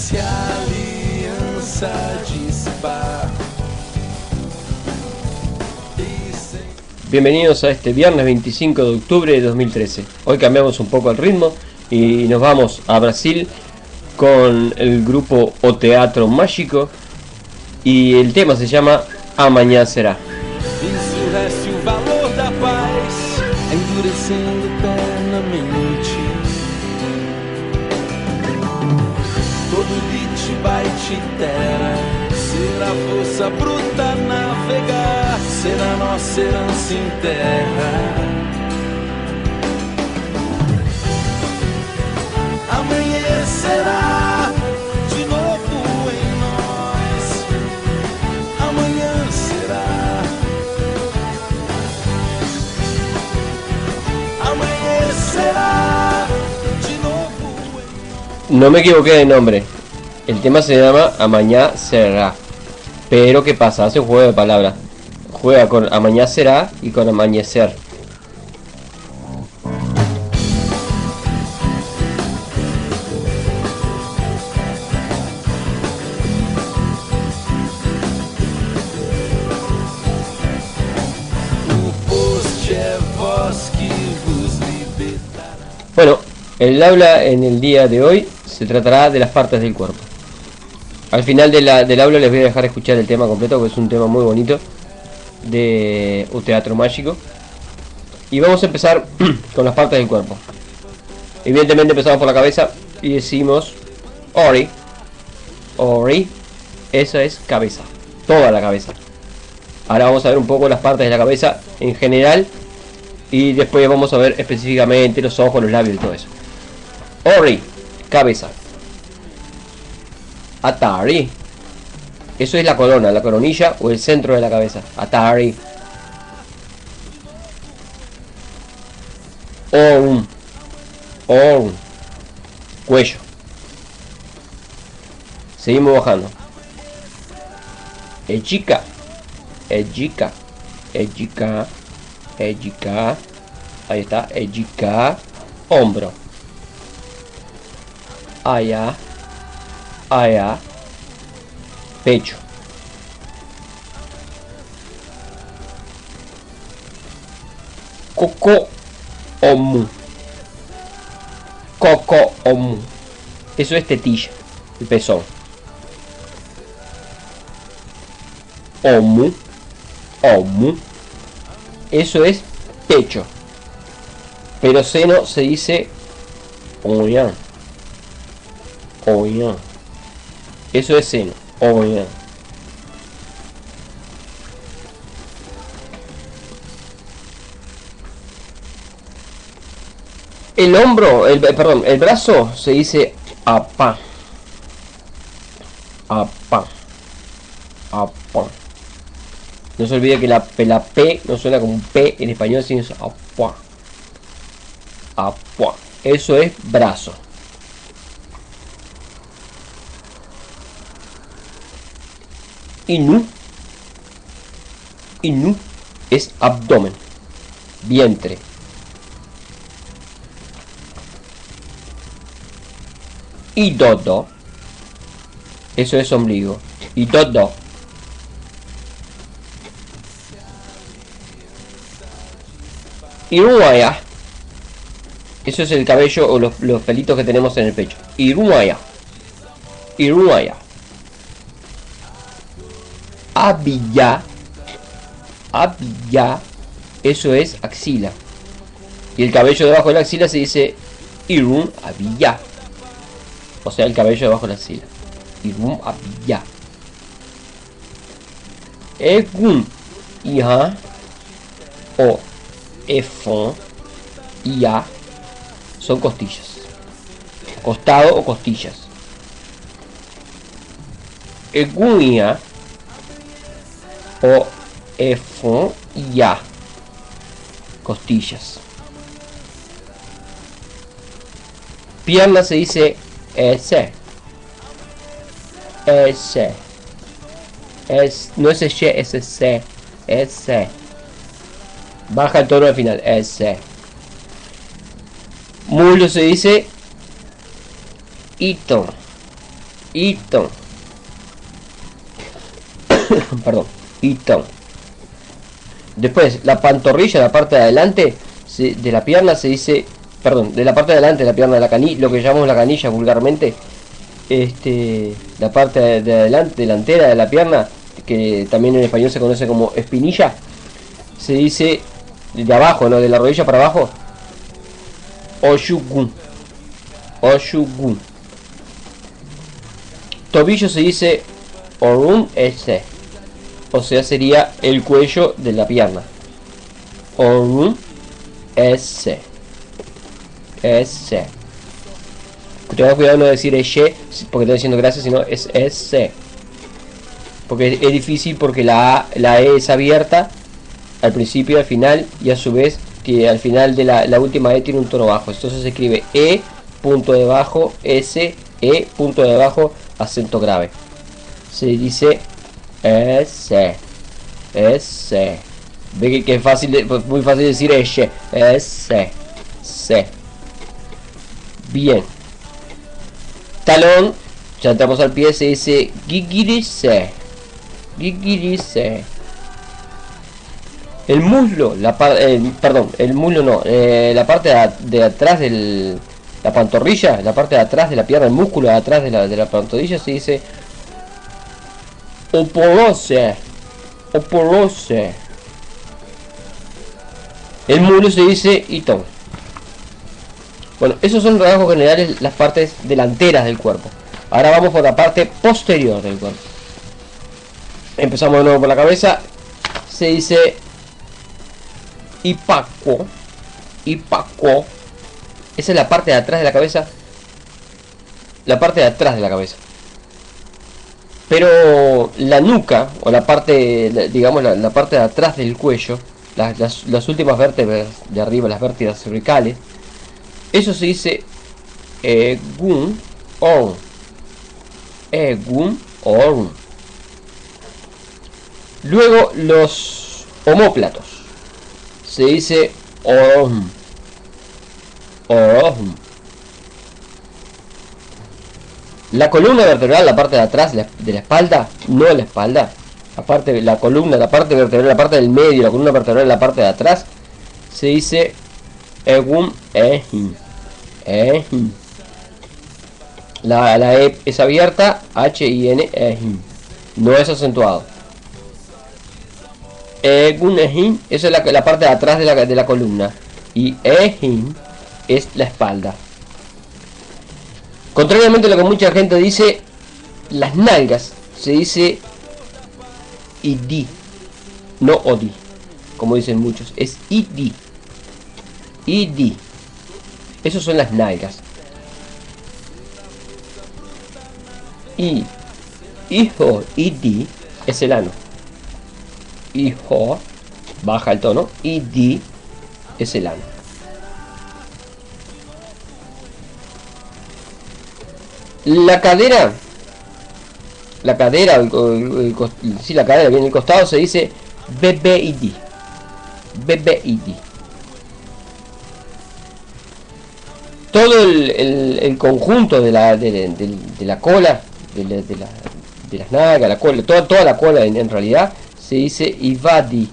se a aliança dissipar. Bienvenidos a este viernes 25 de octubre de 2013. Hoy cambiamos un poco el ritmo y nos vamos a Brasil con el grupo O Teatro Mágico y el tema se llama Amanhã Será. Ensurrece o valor da paz, endurecendo eternamente. Todo bit byte terra, será força bruta navegar, será nossa herança em terra. Amanhecerá de novo em nós. Amanhã será. Amanhecerá de novo em nós. No me equivoqué de nombre. El tema se llama Amanhã Será. Pero ¿qué pasa? Hace un juego de palabras. Juega con Amanhã Será y con amanecer. Bueno, el aula en el día de hoy se tratará de las partes del cuerpo. Al final del aula les voy a dejar escuchar el tema completo, porque es un tema muy bonito de un teatro mágico. Y vamos a empezar con las partes del cuerpo. Evidentemente empezamos por la cabeza y decimos Ori. Ori, eso es cabeza, toda la cabeza. Ahora vamos a ver un poco las partes de la cabeza en general. Y después vamos a ver específicamente los ojos, los labios y todo eso. Ori, cabeza. Atari, eso es la corona, la coronilla o el centro de la cabeza. Atari. Orm, orm, cuello. Seguimos bajando. Ejica, ejica, ejica. Ejica, ahí está, ejica, hombro. Allá, allá, pecho. Coco omu. Coco omu. Eso es tetilla, el pezón. Omu, omu. Eso es pecho. Pero seno se dice oyan. Oyan. Eso es seno. Oyan. El hombro, perdón, el brazo se dice apa. Apa. Apa. No se olvide que la P no suena como un P en español, sino es apua. Apua. Eso es brazo. Inu. Inu es abdomen. Vientre. Idodo. Eso es ombligo. Idodo. Iruaya. Eso es el cabello o los pelitos que tenemos en el pecho. Iruaya. Iruaya. Abilla. Abilla. Eso es axila. Y el cabello debajo de la axila se dice Irum abilla. O sea, el cabello debajo de la axila. Irum abilla. Egun. Iha. O. Efon y A son costillas, costado o costillas. Egunia o Efon y A, costillas. Pierna se dice ese, ese, no es ese, es ese, ese. Baja el tono al final. Ese. Muslo se dice Ito. Itón. Perdón, itón. Después, la pantorrilla, la parte de adelante de la pierna se dice, perdón, de la parte de adelante de la pierna, de la canilla, lo que llamamos la canilla vulgarmente, la parte de adelante, delantera de la pierna, que también en español se conoce como espinilla, se dice de abajo, ¿no? De la rodilla para abajo, Oshugun. Oshugun. Tobillo se dice Orun S. O sea, sería el cuello de la pierna. Orun S. S. Tengan cuidado de no decir S porque estoy diciendo gracias, sino es S. Porque es difícil, porque la E es abierta al principio, al final, y a su vez que al final de la última E tiene un tono bajo. Entonces se escribe E, punto de bajo, S, E, punto de bajo, acento grave. Se dice S. S. Ve que es fácil, muy fácil decir S. S. C. Bien. Talón, ya entramos al pie, se dice Gigirise. Gigirise. El muslo, perdón, el muslo no, la parte de atrás del... La pantorrilla, la parte de atrás de la pierna, el músculo de atrás de la pantorrilla se dice Oporose. Oporose. El muslo se dice itón. Bueno, esos son rasgos generales, las partes delanteras del cuerpo. Ahora vamos por la parte posterior del cuerpo. Empezamos de nuevo por la cabeza. Se dice Ipaco. Ipaco. Esa es la parte de atrás de la cabeza. La parte de atrás de la cabeza. Pero la nuca, o la parte, digamos, la parte de atrás del cuello, las últimas vértebras de arriba, las vértebras cervicales, eso se dice Egun On. Egun On. Luego los omóplatos. Se dice Om. Om. La columna vertebral, la parte de atrás de la espalda, no la espalda. Aparte de la columna, la parte vertebral, la parte del medio, la columna vertebral, la parte de atrás, se dice Egun Ehin. Ehin. La E es abierta, H-I-N, Ehin. No es acentuado. Egun Ehin, esa es la parte de atrás de la columna. Y Ehin es la espalda. Contrariamente a lo que mucha gente dice, las nalgas se dice Idi, no Odi, como dicen muchos, es Idi. Idi. Esos son las nalgas. Y hijo, Idi, es el ano. Hijo, baja el tono, Idi es el ano. La cadera, la cadera viene el costado, se dice BBID. BBID. Todo el conjunto de la cola, de las nalgas, la cola, toda la cola en realidad, se dice Ivadi.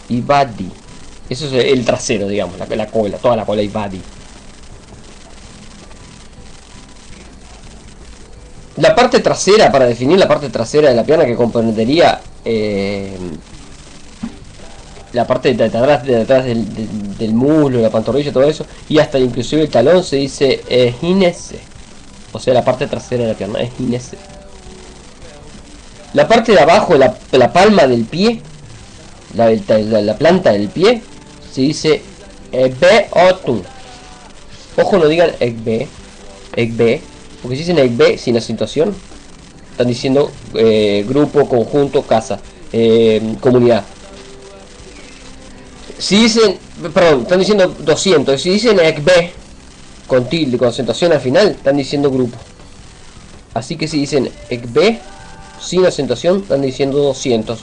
Ivadi. Eso es el trasero, digamos, la cola, toda la cola Ivadi. La parte trasera, para definir la parte trasera de la pierna, que comprendería la parte de atrás del muslo, la pantorrilla, todo eso, y hasta inclusive el talón, se dice ginese. O sea, la parte trasera de la pierna es ginese. La parte de abajo, la palma del pie, la planta del pie, se dice Egbe-otun. Ojo, no digan Egbe, Egbe. Porque si dicen Egbe sin acentuación, están diciendo grupo, conjunto, casa, comunidad. Si dicen, perdón, están diciendo 200. Si dicen Egbe con tilde, con acentuación al final, están diciendo grupo. Así que si dicen Egbe sin acentuación, están diciendo 200.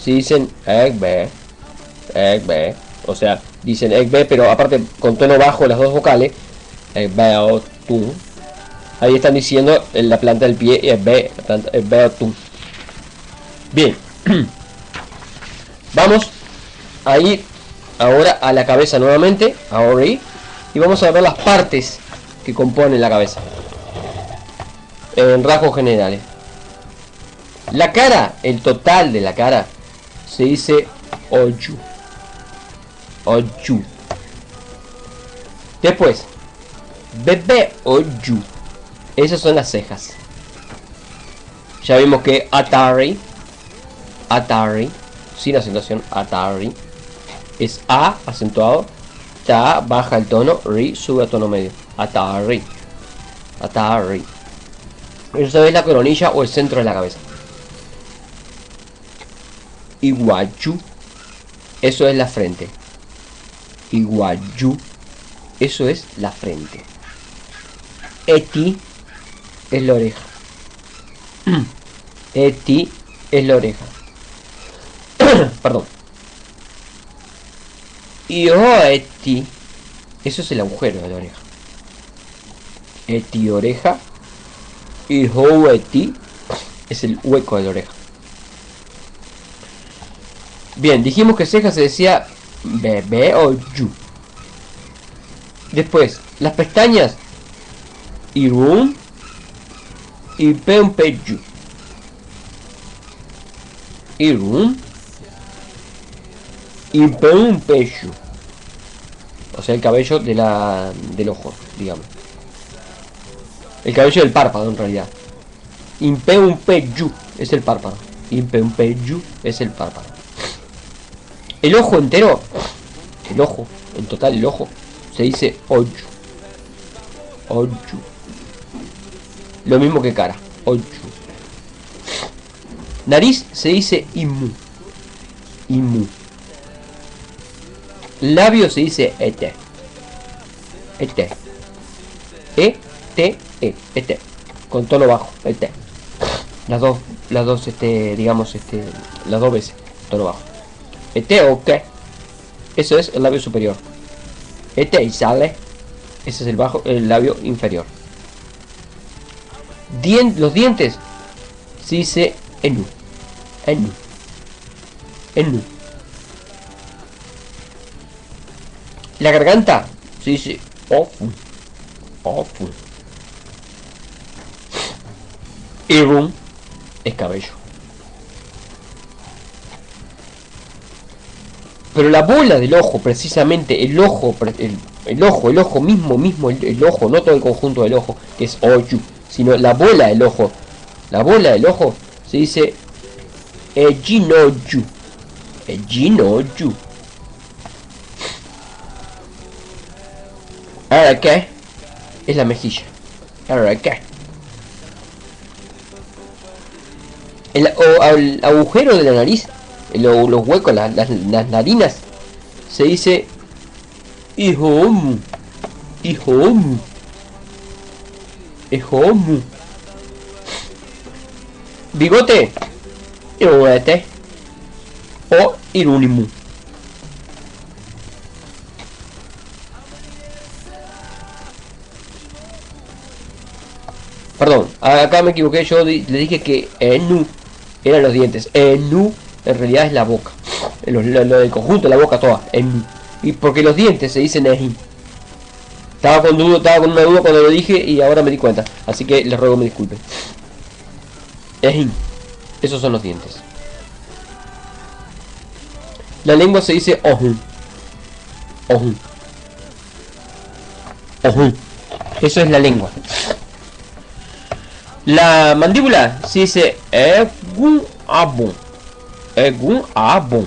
Si dicen Egbe, Egbe, o sea, dicen Egbe, pero aparte con tono bajo las dos vocales, Egbe o tú. Ahí están diciendo en la planta del pie es B, la planta es Betum. Bien. Vamos a ir ahora a la cabeza nuevamente, ahora y vamos a ver las partes que componen la cabeza en rasgos generales. La cara, el total de la cara se dice Oju. Oju. Después, Bebe Oju. Esas son las cejas. Ya vimos que Atari, sin acentuación, Atari, es A acentuado, Ta baja el tono, Ri sube a tono medio. Atari. Eso es la coronilla o el centro de la cabeza. Iguayu, eso es la frente. Iguayu, eso es la frente. Eti es la oreja. Eti es la oreja. Perdón. Eti, eso es el agujero de la oreja. Eti oreja. Eti es el hueco de la oreja. Bien, dijimos que ceja se decía bebé o yu. Después, las pestañas Irun y Peumpeyu. Irun y Peumpeyu. O sea, el cabello de del ojo, digamos. El cabello del párpado, en realidad. Impeumpeyu es el párpado. Impeumpeyu es el párpado. El ojo entero, el ojo, en total el ojo, se dice Oju. Oju. Lo mismo que cara, Oju. Nariz se dice Imu. Imu. Labio se dice Ete. Ete. E-T-E. Ete. Con tono bajo, Ete. Las dos, digamos, las dos veces, tono bajo. Ete o qué. Eso es el labio superior. Ete y sale. Ese es el labio inferior. Los dientes se dice enu. Enu. Enu. La garganta se dice ofu. Ofu. Irun es cabello. Pero la bola del ojo, precisamente, el ojo mismo, el ojo, no todo el conjunto del ojo, que es Oju, sino la bola del ojo. La bola del ojo se dice Ejinoju. Ejinoju. ¿Ahora qué? Es la mejilla. ¿Ahora qué? El agujero de la nariz, los huecos, las narinas, se dice Ihomu. Ihomu. Ihomu. Bigote, Iruete o Irunimu. Perdón, acá me equivoqué, yo le dije que Enu eran los dientes. Enu en realidad es la boca. Lo del conjunto, la boca toda. Enu. Y porque los dientes se dicen Eji. Estaba con una duda cuando lo dije y ahora me di cuenta. Así que les ruego me disculpen. Eji. Esos son los dientes. La lengua se dice Ohun. Ohun. Ohun. Eso es la lengua. La mandíbula se dice Egun Abon. Egun Abon.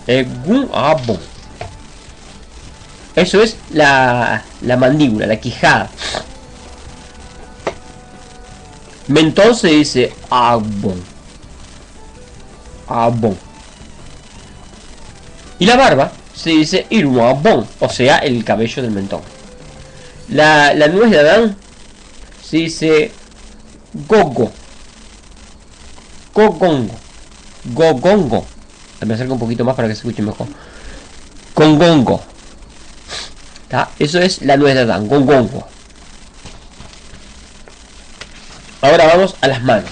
Egun Abon. Eso es la mandíbula, la quijada. Mentón se dice Abon. Abon. Y la barba se dice Iruabon, o sea, el cabello del mentón. La nuez de Adán se dice Gogo. Gogongo. Gogongo. Me acerco un poquito más para que se escuche mejor. Gongongo. Eso es la nuez de Adán. Gongongo. Ahora vamos a las manos.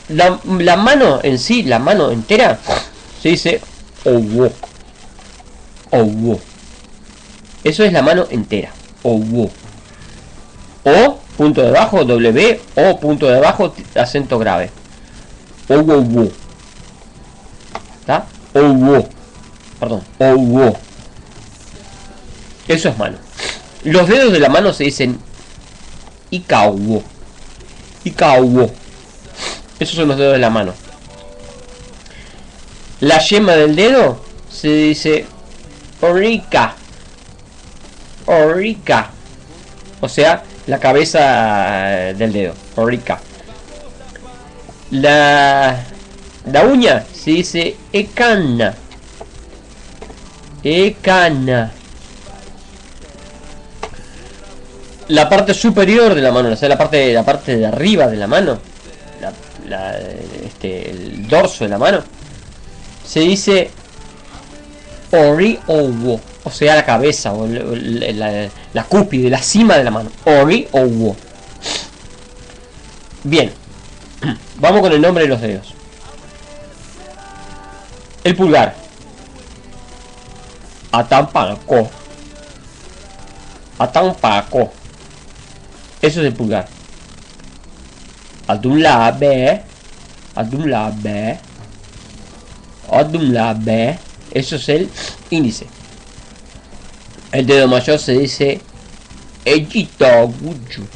La mano en sí, la mano entera, se dice owo. Owo. Eso es la mano entera. Owo. O, punto debajo, W, O, punto debajo, acento grave. Owo. ¿Está? Owo. Perdón. Owo. Eso es mano. Los dedos de la mano se dicen ikawo. Ikawo. Esos son los dedos de la mano. La yema del dedo se dice orika. Orika. O sea, la cabeza del dedo. Orika. La uña se dice ekana. Ekana. La parte superior de la mano, o sea, la parte de arriba de la mano, el dorso de la mano, se dice ori owo, o sea, la cabeza o la cúspide, la cima de la mano. Ori owo. Bien, vamos con el nombre de los dedos. El pulgar, atampako. Atampako. Eso es el pulgar. Adumlabe. Adumlabe. Adumlabe. Eso es el índice. El dedo mayor se dice Ejitoguju.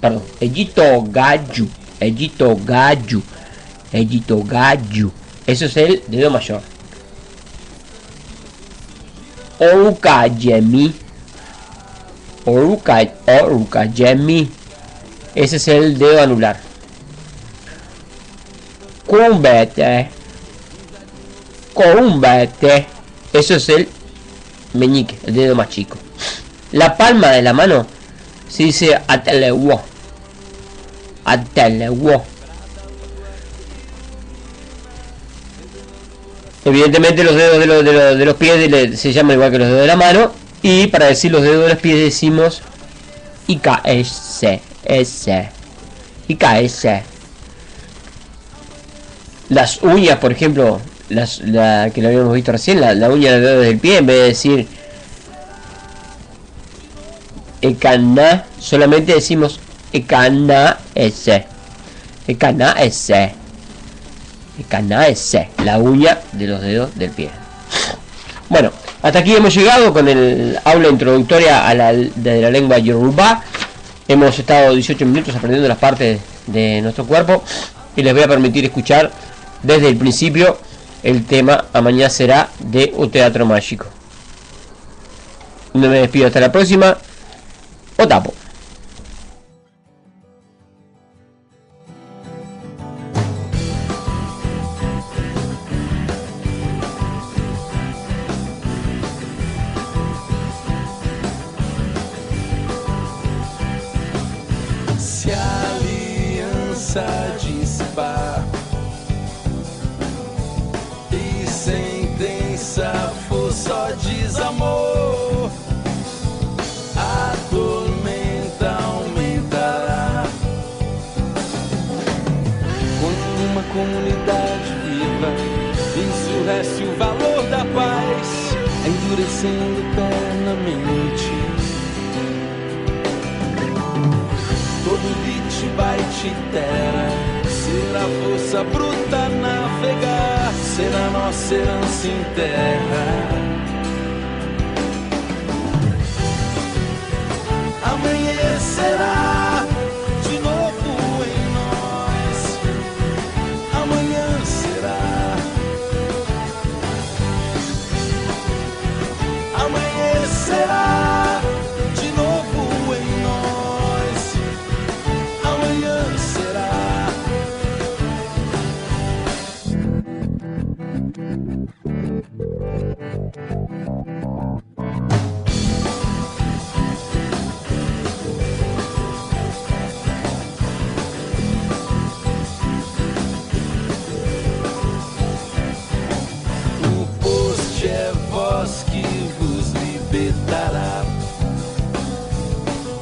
Perdón. Ejitogaju. Ejitogaju. Ejitogaju. Eso es el dedo mayor. Orukajemi. Orukajemi. Ese es el dedo anular. Kumbete. Kumbete. Eso es el meñique, el dedo más chico. La palma de la mano se dice atelewo. Atelewo. Evidentemente los dedos de los pies se llaman igual que los dedos de la mano. Y para decir los dedos de los pies decimos IKS. IKS. Las uñas, por ejemplo, que lo habíamos visto recién, la uña de dedos del pie, en vez de decir Ekana, solamente decimos Ekana S. Ekana S. Ekana S. La uña de los dedos del pie. Bueno, hasta aquí hemos llegado con el aula introductoria de la lengua Yoruba. Hemos estado 18 minutos aprendiendo las partes de nuestro cuerpo y les voy a permitir escuchar desde el principio el tema Amañá será de un teatro mágico. No me despido, hasta la próxima. Otapo. Se a aliança dispar e sentença for só desamor, a tormenta aumentará. Quando uma comunidade viva ensurrece o valor da paz, endurecendo eternamente. Todo lit bite terra, será força bruta navegar, será nossa herança em terra. Amanhecerá de novo em nós. Amanhã será. Amanhecerá de novo em nós. Amanhã será.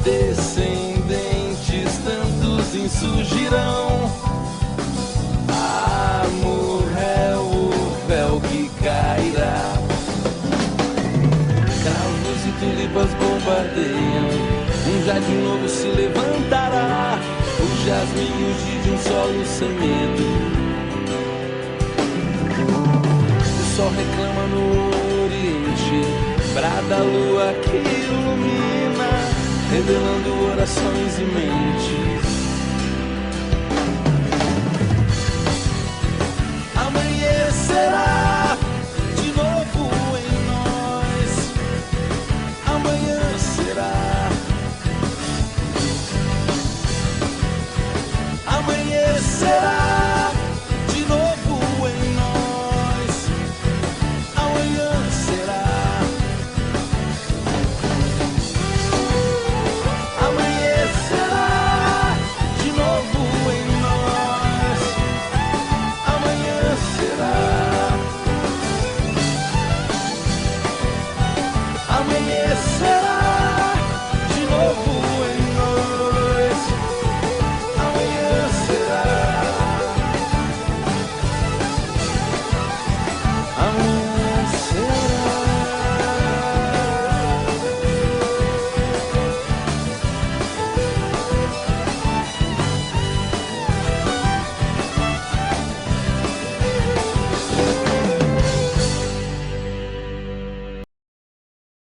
descendentes tantos insurgirão. Amor é o véu que cairá. Cravos e tulipas bombardeiam, um jardim novo se levantará. O jasmim urge de um solo sem medo. O sol reclama no oriente, brada a lua que ilumina, revelando orações e mentes. Amanhecerá de novo em nós. Amanhã será. Amanhecerá de novo em nós. Amanhã será. Amanhecerá de novo em nós. Amanhã será. Amanhecerá.